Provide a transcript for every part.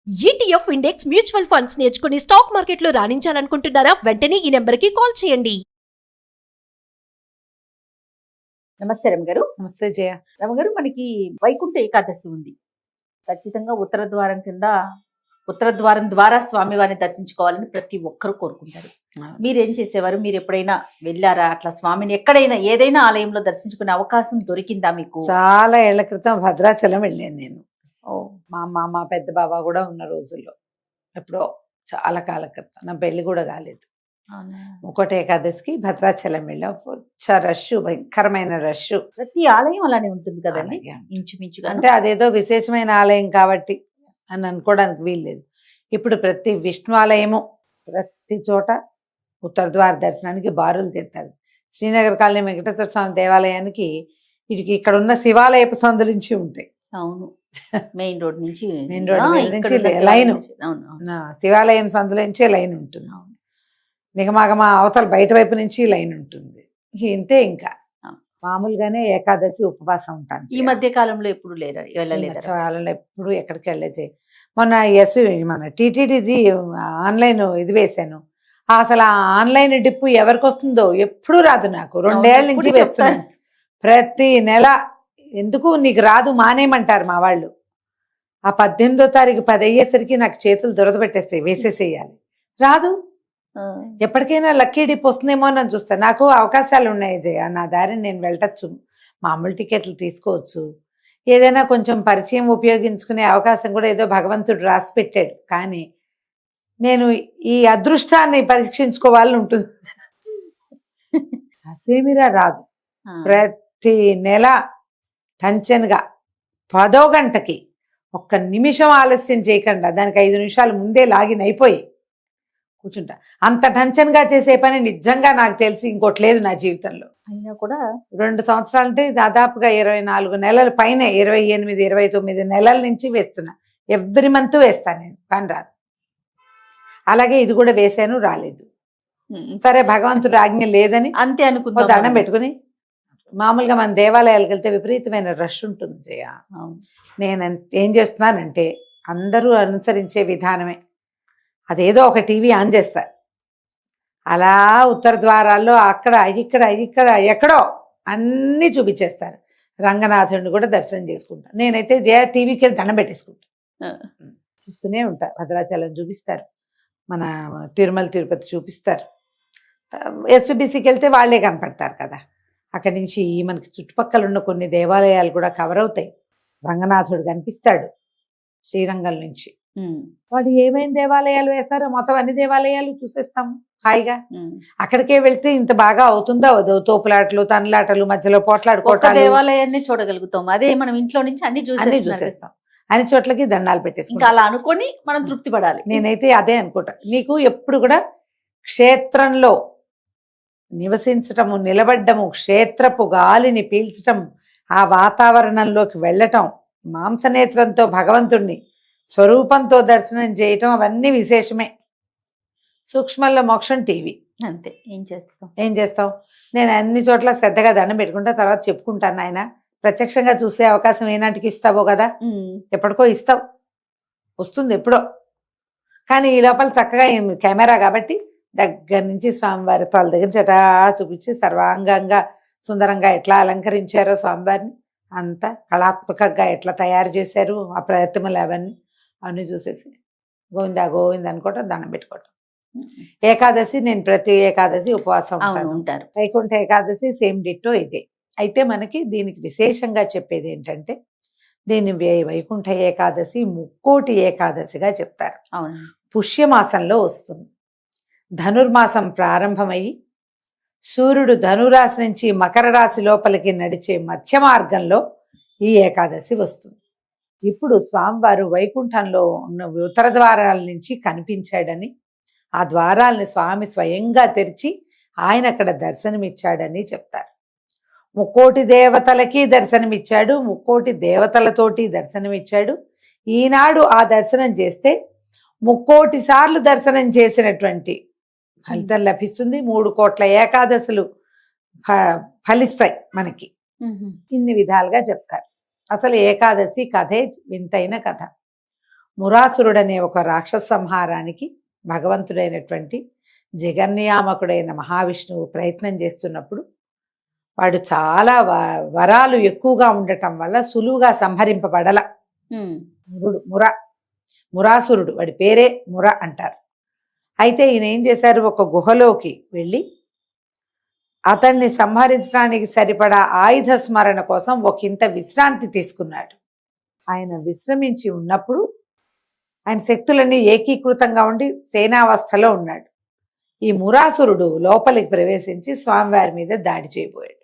ETF index mutual funds నేర్చుకుని stock మార్కెట్లో రాణించాలనుకుంటున్నారా? వెంటనే ఈ నెంబర్కి కాల్ చేయండి. నమస్తే రమగారు. నమస్తే జయ. రమగారు, మనకి వైకుంఠ ఏకాదశి ఉంది. ఖచ్చితంగా ఉత్తర ద్వారం కింద ఉత్తర ద్వారం ద్వారా స్వామివారిని దర్శించుకోవాలని ప్రతి ఒక్కరూ కోరుకుంటారు. మీరేం చేసేవారు? మీరు ఎప్పుడైనా వెళ్ళారా అట్లా స్వామిని? ఎక్కడైనా ఏదైనా ఆలయంలో దర్శించుకునే అవకాశం దొరికిందా మీకు? చాలా ఏళ్ల క్రితం భద్రాచలం వెళ్ళాను నేను. మా అమ్మ మా పెద్ద బాబా కూడా ఉన్న రోజుల్లో, ఎప్పుడో చాలా కాలం క్రితం, నా పెళ్లి కూడా కాలేదు. ఒకటి ఏకాదశికి భద్రాచలం వెళ్ళాం. రష్, భయంకరమైన రష్. ప్రతి ఆలయం అలానే ఉంటుంది కదండి, ఇంచుమించుగా. అంటే అదేదో విశేషమైన ఆలయం కాబట్టి అని అనుకోవడానికి వీల్లేదు. ఇప్పుడు ప్రతి విష్ణు ఆలయము ప్రతి చోట ఉత్తర ద్వార దర్శనానికి బారులు తీరుతారు. శ్రీనగర్ కాలనీ వెంకటేశ్వర స్వామి దేవాలయానికి ఇక్కడ ఉన్న శివాలయపు సందు నుంచి ఉంటాయి. అవును, మెయిన్ రోడ్ నుంచి లైన్, శివాలయం సందులో నుంచే లైన్ ఉంటుంది. నిగమాగమ అవతల బయట వైపు నుంచి లైన్ ఉంటుంది. ఇంతే. ఇంకా మామూలుగానే ఏకాదశి ఉపవాసం ఉంటాను. ఈ మధ్య కాలంలో ఎప్పుడు కాలంలో ఎప్పుడు ఎక్కడికి వెళ్ళే. మొన్న మన టీటీడీది ఆన్లైన్ ఇది వేశాను. అసలు ఆ ఆన్లైన్ డిప్పు ఎవరికి వస్తుందో ఎప్పుడు రాదు. నాకు 2 ఏళ్ల నుంచి వేస్తున్నాను. ప్రతి నెల ఎందుకు నీకు రాదు మానేయమంటారు మా వాళ్ళు. ఆ 18వ తారీఖు 10 అయ్యేసరికి నాకు చేతులు దురద పెట్టేస్తాయి, వేసేసేయాలి. రాదు. ఎప్పటికైనా లక్కీ డిప్ వస్తుందేమో అని చూస్తాను. నాకు అవకాశాలు ఉన్నాయి జయ, నా దారిని నేను వెళ్ళటచ్చు. మామూలు టికెట్లు తీసుకోవచ్చు. ఏదైనా కొంచెం పరిచయం ఉపయోగించుకునే అవకాశం కూడా ఏదో భగవంతుడు రాసి పెట్టాడు. కానీ నేను ఈ అదృష్టాన్ని పరీక్షించుకోవాలని ఉంటుంది. అసేమిరా రాదు. ప్రతి నెల టెన్షన్గా 10వ గంటకి 1 నిమిషం ఆలస్యం చేయకుండా దానికి 5 నిమిషాలు ముందే లాగిన్ అయిపోయి కూర్చుంటా. అంత టెన్షన్గా చేసే పని నిజంగా నాకు తెలిసి ఇంకోటి లేదు నా జీవితంలో. అయినా కూడా 2 సంవత్సరాలు అంటే దాదాపుగా 24 నెలల పైన, 28, 29 నెలల నుంచి వేస్తున్నా. ఎవ్రీ మంత్ వేస్తాను నేను, కానీ రాదు. అలాగే ఇది కూడా వేసాను, రాలేదు. సరే, భగవంతుడు ఆజ్ఞ లేదని అంతే అనుకున్నా. దండం పెట్టుకుని మామూలుగా మన దేవాలయాలకు వెళ్తే విపరీతమైన రష్ ఉంటుంది జయ. నేను ఏం చేస్తున్నానంటే అందరూ అనుసరించే విధానమే. అదేదో ఒక టీవీ ఆన్ చేస్తా, అలా ఉత్తర ద్వారాల్లో అక్కడ ఇక్కడ ఎక్కడో అన్నీ చూపించేస్తారు. రంగనాథుడిని కూడా దర్శనం చేసుకుంటా. నేనైతే టీవీకి వెళ్ళి దండం పెట్టేసుకుంటా, చూస్తూనే ఉంటా. భద్రాచలం చూపిస్తారు, మన తిరుమల తిరుపతి చూపిస్తారు. ఎస్బీసీకి వెళ్తే వాళ్ళే కనపడతారు కదా. అక్కడి నుంచి మనకి చుట్టుపక్కల ఉన్న కొన్ని దేవాలయాలు కూడా కవర్ అవుతాయి. రంగనాథుడు కనిపిస్తాడు శ్రీరంగం నుంచి. వాడు ఏమేమి దేవాలయాలు వేస్తారో మొత్తం అన్ని దేవాలయాలు చూసేస్తాము హాయిగా. అక్కడికే వెళ్తే ఇంత బాగా అవుతుందో అవదో, తోపులాటలు, తనలాటలు, మధ్యలో పోట్లాడుకోవటాలు, దేవాలయాన్ని చూడగలుగుతాం. అదే మనం ఇంట్లో నుంచి అన్ని చూసేస్తాం. అన్ని చోట్లకి దండాలు పెట్టేసి అలా అనుకొని మనం తృప్తి పడాలి. నేనైతే అదే అనుకుంటా. నీకు ఎప్పుడు కూడా క్షేత్రంలో నివసించటము, నిలబడ్డము, క్షేత్రపు గాలిని పీల్చటం, ఆ వాతావరణంలోకి వెళ్ళటం, మాంసనేత్రంతో భగవంతుణ్ణి స్వరూపంతో దర్శనం చేయటం, అవన్నీ విశేషమే. సూక్ష్మంలో మోక్షం టీవీ. అంతే. ఏం చేస్తాం? నేను అన్ని చోట్ల శ్రద్ధగా దండం పెట్టుకుంటా, తర్వాత చెప్పుకుంటాను. ఆయన ప్రత్యక్షంగా చూసే అవకాశం ఏనాటికి ఇస్తావో కదా, ఎప్పటికో ఇస్తావు, వస్తుంది ఎప్పుడో. కానీ ఈ లోపల చక్కగా కెమెరా కాబట్టి దగ్గర నుంచి స్వామివారి తల దగ్గర చటా చూపించి సర్వాంగంగా సుందరంగా ఎట్లా అలంకరించారో స్వామివారిని, అంతా కళాత్మకంగా ఎట్లా తయారు చేశారు ఆ ప్రతిమలు, అవన్నీ చూసేసి గోవిందా గోవింద అనుకోవటం, దండం పెట్టుకోవటం. ఏకాదశి నేను ప్రతి ఏకాదశి ఉపవాసం ఉంటారు. వైకుంఠ ఏకాదశి సేమ్ డిట్టో ఇదే. అయితే మనకి దీనికి విశేషంగా చెప్పేది ఏంటంటే, దీన్ని వైకుంఠ ఏకాదశి ముక్కోటి ఏకాదశిగా చెప్తారు. పుష్యమాసంలో వస్తుంది. ధనుర్మాసం ప్రారంభమయ్యి సూర్యుడు ధనురాశి నుంచి మకర రాశి లోపలికి నడిచే మధ్య మార్గంలో ఈ ఏకాదశి వస్తుంది. ఇప్పుడు స్వామివారు వైకుంఠంలో ఉన్న ఉత్తర ద్వారాల నుంచి కనిపించాడని, ఆ ద్వారాలని స్వామి స్వయంగా తెరిచి ఆయన అక్కడ దర్శనమిచ్చాడని చెప్తారు. ముక్కోటి దేవతలకి దర్శనమిచ్చాడు, ముక్కోటి దేవతలతోటి దర్శనమిచ్చాడు. ఈనాడు ఆ దర్శనం చేస్తే 30 సార్లు దర్శనం చేసినటువంటి ఫలితం లభిస్తుంది. 3 కోట్ల ఏకాదశులు ఫలిస్తాయి మనకి. ఇన్ని విధాలుగా చెప్తారు. అసలు ఏకాదశి కథే వింతైన కథ. మురాసురుడనే ఒక రాక్షస సంహారానికి భగవంతుడైనటువంటి జగన్నియామకుడైన మహావిష్ణువు ప్రయత్నం చేస్తున్నప్పుడు వాడు చాలా వరాలు ఎక్కువగా ఉండటం వల్ల సులువుగా సంహరింపబడల. మురాసురుడు, వాడి పేరే ముర అంటారు. అయితే ఈయన ఏం చేశారు, ఒక గుహలోకి వెళ్ళి అతన్ని సంహరించడానికి సరిపడా ఆయుధ స్మరణ కోసం ఒకంత విశ్రాంతి తీసుకున్నాడు. ఆయన విశ్రమించి ఉన్నప్పుడు ఆయన శక్తులన్నీ ఏకీకృతంగా ఉండి సేనావస్థలో ఉన్నాడు. ఈ మురాసురుడు లోపలికి ప్రవేశించి స్వామివారి మీద దాడి చేయబోయాడు.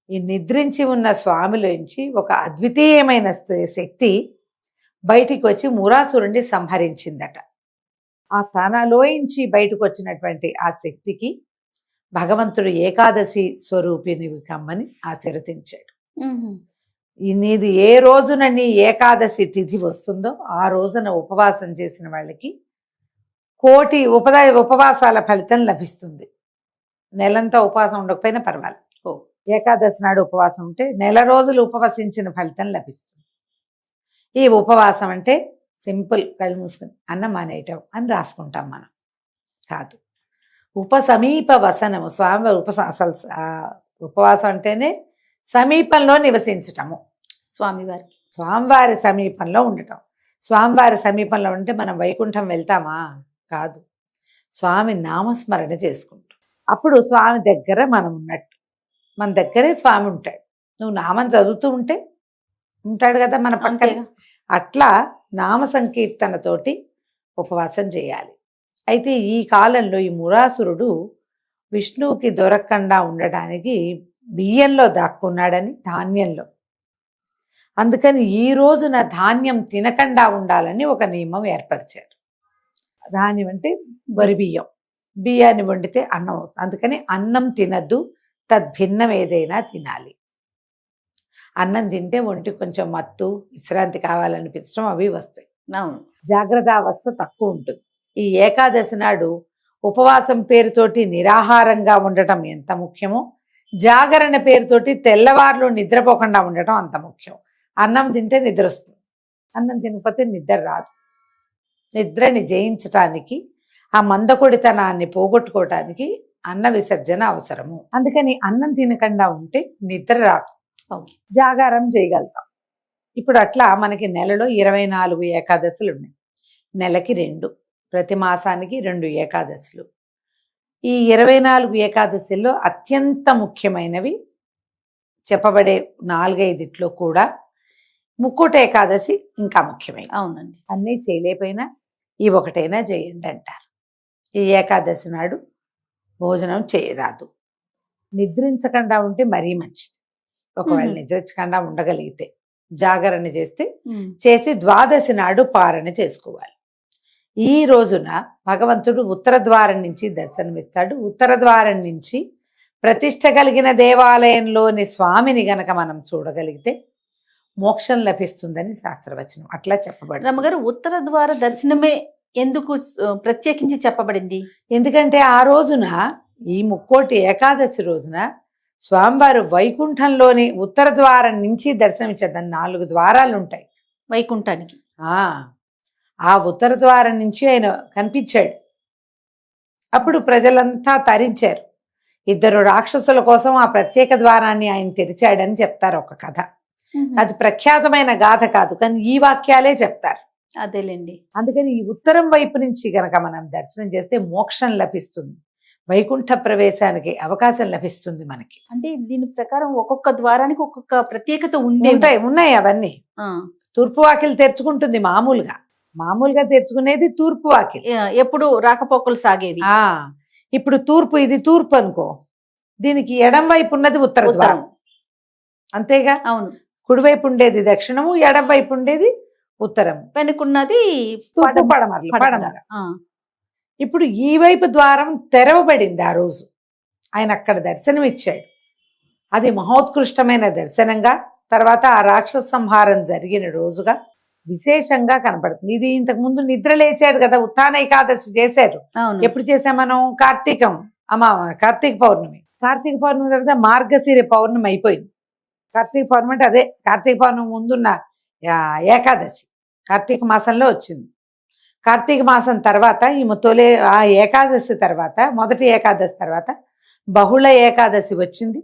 ఈ నిద్రించి ఉన్న స్వామిలోంచి ఒక అద్వితీయమైన శక్తి బయటికి వచ్చి మురాసురుడిని సంహరించిందట. ఆ తనలోంచి బయటకు వచ్చినటువంటి ఆ శక్తికి భగవంతుడు ఏకాదశి స్వరూపిణి కమ్మని ఆశీర్వదించాడు. నీది ఏ రోజున నీ ఏకాదశి తిథి వస్తుందో ఆ రోజున ఉపవాసం చేసిన వాళ్ళకి 1,000,000 ఉపవాసాల ఫలితం లభిస్తుంది. నెలంతా ఉపవాసం ఉండకపోయినా పర్వాలేదు. ఏకాదశి నాడు ఉపవాసం ఉంటే నెల రోజులు ఉపవసించిన ఫలితం లభిస్తుంది. ఈ ఉపవాసం అంటే సింపుల్, కళ్ళు మూసుకుని అన్నం మానేయటం అని రాసుకుంటాం మనం కాదు. ఉపసమీప వసనము, స్వామి అసలు ఉపవాసం అంటేనే సమీపంలో నివసించటము. స్వామివారి సమీపంలో ఉండటం. స్వామివారి సమీపంలో ఉంటే మనం వైకుంఠం వెళ్తామా? కాదు, స్వామి నామస్మరణ చేసుకుంటాం. అప్పుడు స్వామి దగ్గర మనం ఉన్నట్టు, మన దగ్గరే స్వామి ఉంటాడు. నువ్వు నామం చదువుతూ ఉంటే ఉంటాడు కదా మన పక్కన. అట్లా నామ సంకీర్తనతోటి ఉపవాసం చేయాలి. అయితే ఈ కాలంలో ఈ మురాసురుడు విష్ణువుకి దొరకకుండా ఉండడానికి బియ్యంలో దాక్కున్నాడని, ధాన్యంలో. అందుకని ఈ రోజున ధాన్యం తినకుండా ఉండాలని ఒక నియమం ఏర్పరిచారు. ధాన్యం అంటే వరి బియ్యం, బియ్యాన్ని వండితే అన్నం అవుతుంది. అందుకని అన్నం తినద్దు, తద్భిన్నం ఏదైనా తినాలి. అన్నం తింటే ఒంటికి కొంచెం మత్తు, విశ్రాంతి కావాలనిపించడం అవి వస్తాయి. జాగ్రత్త అవస్థ తక్కువ ఉంటుంది. ఈ ఏకాదశి నాడు ఉపవాసం పేరుతోటి నిరాహారంగా ఉండటం ఎంత ముఖ్యమో, జాగరణ పేరుతోటి తెల్లవారులు నిద్రపోకుండా ఉండటం అంత ముఖ్యం. అన్నం తింటే నిద్ర వస్తుంది, అన్నం తినకపోతే నిద్ర రాదు. నిద్రని జయించటానికి, ఆ మందకొడితనాన్ని పోగొట్టుకోవటానికి అన్న విసర్జన అవసరము. అందుకని అన్నం తినకుండా ఉంటే నిద్ర రాదు, జాగారం చేయగలుగుతాం. ఇప్పుడు అట్లా మనకి నెలలో 24 ఏకాదశులు ఉన్నాయి. నెలకి 2, ప్రతి మాసానికి 2 ఏకాదశులు. ఈ 24 ఏకాదశుల్లో అత్యంత ముఖ్యమైనవి చెప్పబడే 4-5 కూడా ముక్కోటి ఏకాదశి ఇంకా ముఖ్యమైన. అవునండి. అన్నీ చేయలేకపోయినా ఈ ఒకటైనా చేయండి అంటారు. ఈ ఏకాదశి నాడు భోజనం చేయరాదు. నిద్రించకుండా ఉంటే మరీ మంచిది. ఒకవేళ నిద్రించకుండా ఉండగలిగితే జాగరణ చేసి ద్వాదశి నాడు పారణ చేసుకోవాలి. ఈ రోజున భగవంతుడు ఉత్తర ద్వారం నుంచి దర్శనమిస్తాడు. ఉత్తర ద్వారం నుంచి ప్రతిష్ట కలిగిన దేవాలయంలోని స్వామిని గనక మనం చూడగలిగితే మోక్షం లభిస్తుందని శాస్త్రవచనం అట్లా చెప్పబడింది. రమ్మగారు, ఉత్తర ద్వార దర్శనమే ఎందుకు ప్రత్యేకించి చెప్పబడింది? ఎందుకంటే ఆ రోజున, ఈ ముక్కోటి ఏకాదశి రోజున స్వామివారు వైకుంఠంలోని ఉత్తర ద్వారం నుంచి దర్శనమిచ్చారు. దాన్ని 4 ద్వారాలు ఉంటాయి వైకుంఠానికి. ఆ ఉత్తర ద్వారం నుంచి ఆయన కనిపించాడు. అప్పుడు ప్రజలంతా తరించారు. 2 రాక్షసుల కోసం ఆ ప్రత్యేక ద్వారాన్ని ఆయన తెరిచాడని చెప్తారు ఒక కథ. అది ప్రఖ్యాతమైన గాథ కాదు, కానీ ఈ వాక్యాలే చెప్తారు. అదేలేండి. అందుకని ఈ ఉత్తరం వైపు నుంచి గనక మనం దర్శనం చేస్తే మోక్షం లభిస్తుంది, వైకుంఠ ప్రవేశానికి అవకాశం లభిస్తుంది మనకి. అంటే దీని ప్రకారం ఒక్కొక్క ద్వారానికి ఒక్కొక్క ప్రత్యేకత ఉన్నాయి. అవన్నీ తూర్పు వాకిలి తెరుచుకుంటుంది. మామూలుగా తెరుచుకునేది తూర్పు వాకిలి, ఎప్పుడు రాకపోకలు సాగేది. ఇప్పుడు ఇది తూర్పు అనుకో, దీనికి ఎడం వైపు ఉన్నది ఉత్తర ద్వారం, అంతేగా. అవును. కుడివైపు ఉండేది దక్షిణము, ఎడం వైపు ఉండేది ఉత్తరము, వెనుకున్నది పడమర. ఇప్పుడు ఈ వైపు ద్వారం తెరవబడింది. ఆ రోజు ఆయన అక్కడ దర్శనం ఇచ్చాడు. అది మహోత్కృష్టమైన దర్శనంగా, తర్వాత ఆ రాక్షస సంహారం జరిగిన రోజుగా విశేషంగా కనపడుతుంది. ఇది ఇంతకు ముందు నిద్ర లేచాడు కదా, ఉత్థాన ఏకాదశి చేశారు. ఎప్పుడు చేసాం మనం? కార్తీక పౌర్ణమి. కార్తీక పౌర్ణమి తర్వాత మార్గశిర పౌర్ణమి అయిపోయింది. కార్తీక పౌర్ణమి అంటే అదే కార్తీక పౌర్ణమి ముందున్న ఏకాదశి. కార్తీక మాసంలో వచ్చింది. కార్తీక మాసం తర్వాత తొలి ఆ ఏకాదశి తర్వాత, మొదటి ఏకాదశి తర్వాత బహుళ ఏకాదశి వచ్చింది.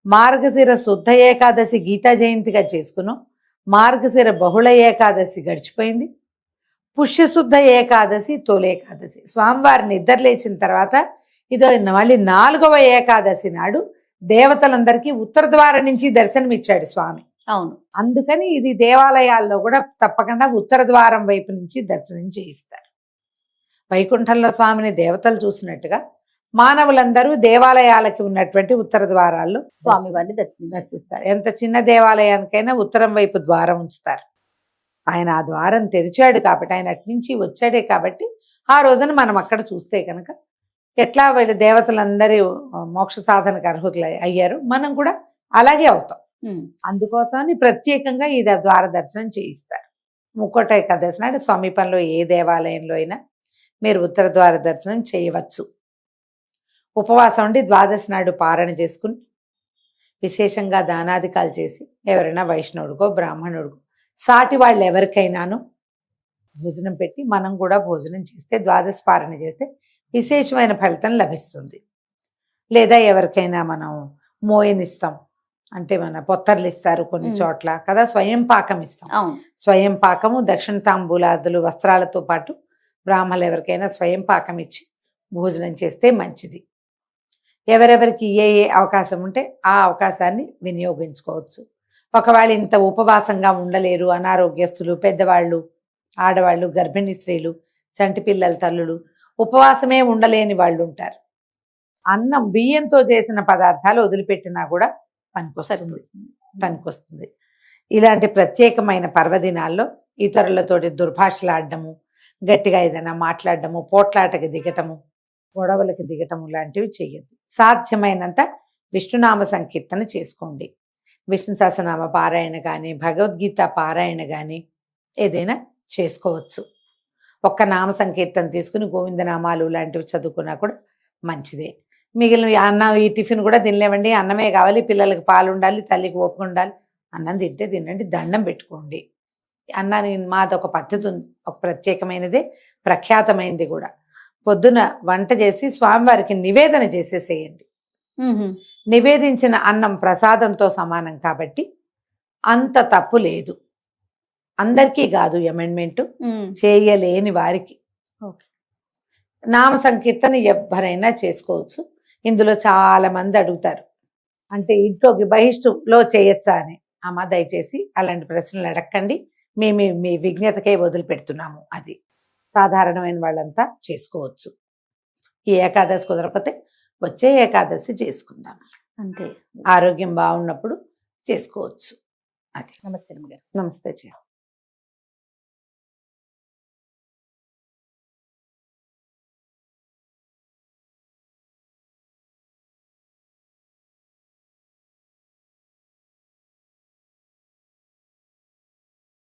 మార్గశిర శుద్ధ ఏకాదశి గీతా జయంతిగా చేసుకున్నాం. మార్గశిర బహుళ ఏకాదశి గడిచిపోయింది. పుష్యశుద్ధ ఏకాదశి తొలి ఏకాదశి. స్వామివారి నిద్ర లేచిన తర్వాత ఇదో మళ్ళీ 4వ ఏకాదశి నాడు దేవతలందరికీ ఉత్తర ద్వారం నుంచి దర్శనమిచ్చాడు స్వామి. అవును. అందుకని ఇది దేవాలయాల్లో కూడా తప్పకుండా ఉత్తర ద్వారం వైపు నుంచి దర్శనం చేయిస్తారు. వైకుంఠంలో స్వామిని దేవతలు చూసినట్టుగా మానవులందరూ దేవాలయాలకి ఉన్నటువంటి ఉత్తర ద్వారాల్లో స్వామివారిని దర్శిస్తారు. ఎంత చిన్న దేవాలయానికైనా ఉత్తరం వైపు ద్వారం ఉంచుతారు. ఆయన ఆ ద్వారం తెరిచాడు కాబట్టి, ఆయన అటు నుంచి వచ్చాడే కాబట్టి ఆ రోజున మనం అక్కడ చూస్తే కనుక ఎట్లా వీళ్ళ దేవతలందరూ మోక్ష సాధనకు అర్హులు అయ్యారు, మనం కూడా అలాగే అవుతాం. అందుకోసమని ప్రత్యేకంగా ఈ ద్వార దర్శనం చేయిస్తారు. ముక్కోట ఏకాదశి నాడు సమీపంలో ఏ దేవాలయంలో అయినా మీరు ఉత్తర ద్వార దర్శనం చేయవచ్చు. ఉపవాసం ఉండి ద్వాదశి నాడు పారణ చేసుకుని విశేషంగా దానాధికాలు చేసి ఎవరైనా వైష్ణవుడికో బ్రాహ్మణుడికో సాటి వాళ్ళు ఎవరికైనాను భోజనం పెట్టి మనం కూడా భోజనం చేస్తే, ద్వాదశి పారణ చేస్తే విశేషమైన ఫలితం లభిస్తుంది. లేదా ఎవరికైనా మనం మోయనిస్తాం, అంటే మన పొత్తర్లు ఇస్తారు కొన్ని చోట్ల కదా, స్వయం పాకం ఇస్తాం. స్వయం పాకము, దక్షిణ తాంబూలాదులు, వస్త్రాలతో పాటు బ్రాహ్మణులు ఎవరికైనా స్వయం పాకం ఇచ్చి భోజనం చేస్తే మంచిది. ఎవరెవరికి ఏ అవకాశం ఉంటే ఆ అవకాశాన్ని వినియోగించుకోవచ్చు. ఒకవేళ ఇంత ఉపవాసంగా ఉండలేరు, అనారోగ్యస్తులు, పెద్దవాళ్ళు, ఆడవాళ్ళు, గర్భిణీ స్త్రీలు, చంటి పిల్లల తల్లులు, ఉపవాసమే ఉండలేని వాళ్ళు ఉంటారు. అన్నం బియ్యంతో చేసిన పదార్థాలు వదిలిపెట్టినా కూడా పనికొస్తుంది. ఇలాంటి ప్రత్యేకమైన పర్వదినాల్లో ఇతరులతోటి దుర్భాషలాడడము, గట్టిగా ఏదైనా మాట్లాడడము, పోట్లాటకి దిగటము, గొడవలకి దిగటము లాంటివి చెయ్యొద్దు. సాధ్యమైనంత విష్ణునామ సంకీర్తన చేసుకోండి. విష్ణు సహస్రనామ పారాయణ కానీ, భగవద్గీత పారాయణ కానీ ఏదైనా చేసుకోవచ్చు. ఒక్క నామ సంకీర్తన తీసుకుని గోవిందనామాలు లాంటివి చదువుకున్నా కూడా మంచిదే. మిగిలిన అన్నం, ఈ టిఫిన్ కూడా తినలేమండి, అన్నమే కావాలి, పిల్లలకి పాలు ఉండాలి, తల్లికి ఓపిక ఉండాలి, అన్నం తింటే తినండి, దండం పెట్టుకోండి. అన్నాన్ని మాది ఒక పద్ధతి ఉంది, ఒక ప్రత్యేకమైనదే, ప్రఖ్యాతమైనది కూడా. పొద్దున వంట చేసి స్వామివారికి నివేదన చేసేసేయండి. నివేదించిన అన్నం ప్రసాదంతో సమానం కాబట్టి అంత తప్పు లేదు. అందరికీ కాదు అమెండ్మెంట్, చేయలేని వారికి. నామ సంకీర్తన ఎవరైనా చేసుకోవచ్చు. ఇందులో చాలా మంది అడుగుతారు, అంటే ఇంట్లోకి బహిష్టులో చేయొచ్చా అని. అమ్మ దయచేసి అలాంటి ప్రశ్నలు అడగండి, మేము మీ విజ్ఞతకే వదిలిపెడుతున్నాము. అది సాధారణమైన వాళ్ళంతా చేసుకోవచ్చు. ఈ ఏకాదశి కుదరకపోతే వచ్చే ఏకాదశి చేసుకుందాం, అంతే. ఆరోగ్యం బాగున్నప్పుడు చేసుకోవచ్చు. అది. నమస్తే. నమస్తే.